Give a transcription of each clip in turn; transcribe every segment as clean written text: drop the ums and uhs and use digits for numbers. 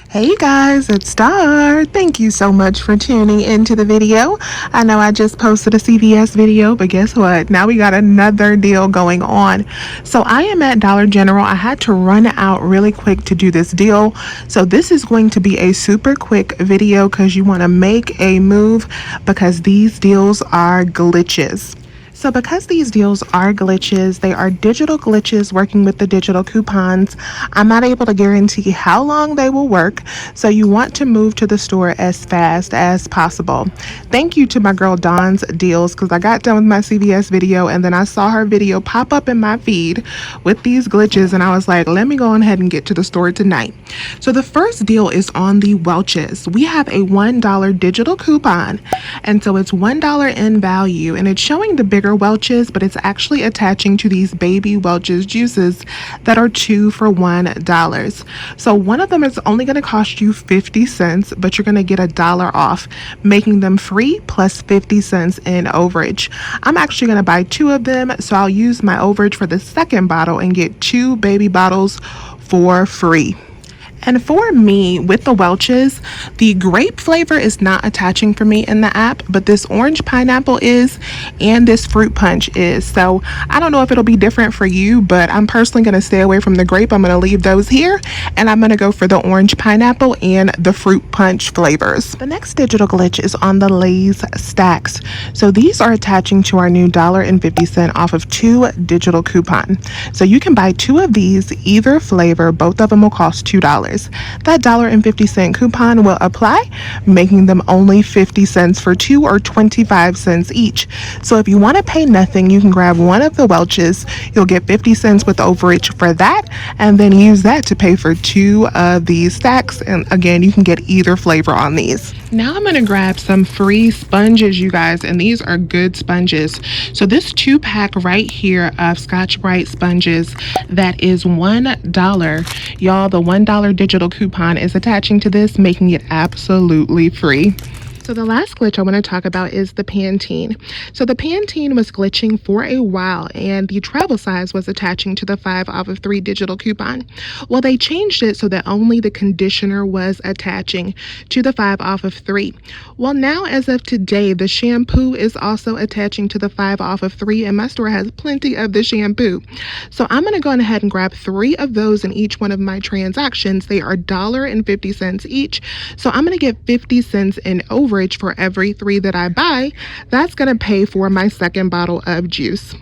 Hey guys, it's Star. Thank you so much for tuning into the video. I know I just posted a CVS video, but guess what? Now we got another deal going on. So I am at Dollar General. I had to run out really quick to do this deal. So this is going to be a super quick video because you want to make a move because these deals are glitches. So because these deals are glitches, they are digital glitches working with the digital coupons. I'm not able to guarantee how long they will work, so you want to move to the store as fast as possible. Thank you to my girl Dawn's Deals because I got done with my CVS video and then I saw her video pop up in my feed with these glitches and I was like, let me go ahead and get to the store tonight. So the first deal is on the Welchs. We have a $1 digital coupon, and so it's $1 in value and it's showing the bigger Welchs, but it's actually attaching to these baby Welchs juices that are 2 for $1. So one of them is only going to cost you 50 cents, but you're going to get $1 off, making them free plus 50 cents in overage. I'm actually going to buy 2 of them, so I'll use my overage for the second bottle and get 2 baby bottles for free. And for me, with the Welchs, the grape flavor is not attaching for me in the app, but this orange pineapple is, and this fruit punch is. So I don't know if it'll be different for you, but I'm personally going to stay away from the grape. I'm going to leave those here, and I'm going to go for the orange pineapple and the fruit punch flavors. The next digital glitch is on the Lala Stacks. So these are attaching to our new $1.50 off of 2 digital coupon. So you can buy 2 of these, either flavor. Both of them will cost $2. That $1.50 coupon will apply, making them only 50 cents for 2 or 25 cents each. So if you want to pay nothing, you can grab one of the Welchs. You'll get 50 cents with overage for that, and then use that to pay for 2 of these stacks. And again, you can get either flavor on these. Now I'm going to grab some free sponges, you guys, and these are good sponges. So this 2-pack right here of Scotch-Brite sponges, that is $1. Y'all, the $1 digital coupon is attaching to this, making it absolutely free. So the last glitch I want to talk about is the Pantene. So the Pantene was glitching for a while and the travel size was attaching to the 5 off of 3 digital coupon. Well, they changed it so that only the conditioner was attaching to the 5 off of 3. Well, now as of today, the shampoo is also attaching to the 5 off of 3 and my store has plenty of the shampoo. So I'm going to go ahead and grab 3 of those in each one of my transactions. They are $1.50 each. So I'm going to get 50 cents in overage for every 3 that I buy. That's going to pay for my second bottle of juice.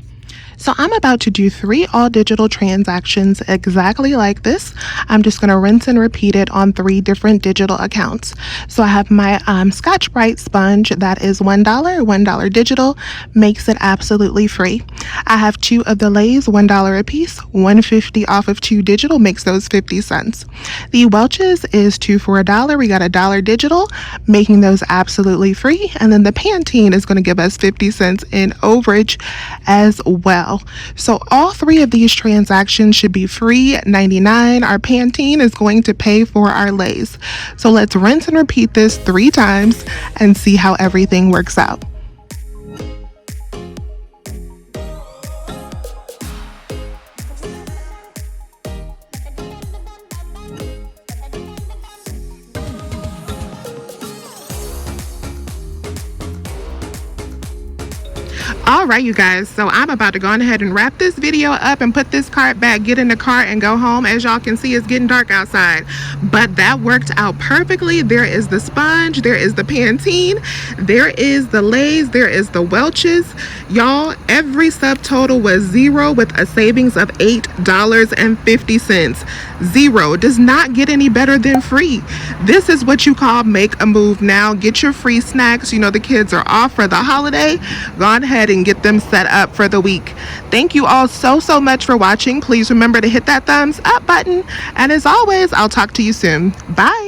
So I'm about to do 3 all digital transactions exactly like this. I'm just going to rinse and repeat it on 3 different digital accounts. So I have my Scotch-Brite sponge that is $1 digital, makes it absolutely free. I have 2 of the Lay's $1 a piece, $1.50 off of 2 digital, makes those 50 cents. The Welch's is 2 for $1. We got $1 digital, making those absolutely free. And then the Pantene is going to give us 50 cents in overage as well. So all 3 of these transactions should be free 99. Our Pantene is going to pay for our Lay's. So let's rinse and repeat this 3 times and see how everything works out. All right, you guys, so I'm about to go ahead and wrap this video up and put this cart back, get in the car and go home. As y'all can see, it's getting dark outside, but that worked out perfectly. There is the sponge, there is the Pantene, there is the Lay's, there is the Welch's. Y'all, every subtotal was 0 with a savings of $8.50. 0 does not get any better than free. This is what you call make a move now. Get your free snacks. You know the kids are off for the holiday. Go ahead and get them set up for the week. Thank you all so much for watching. Please remember to hit that thumbs up button. And as always, I'll talk to you soon. Bye.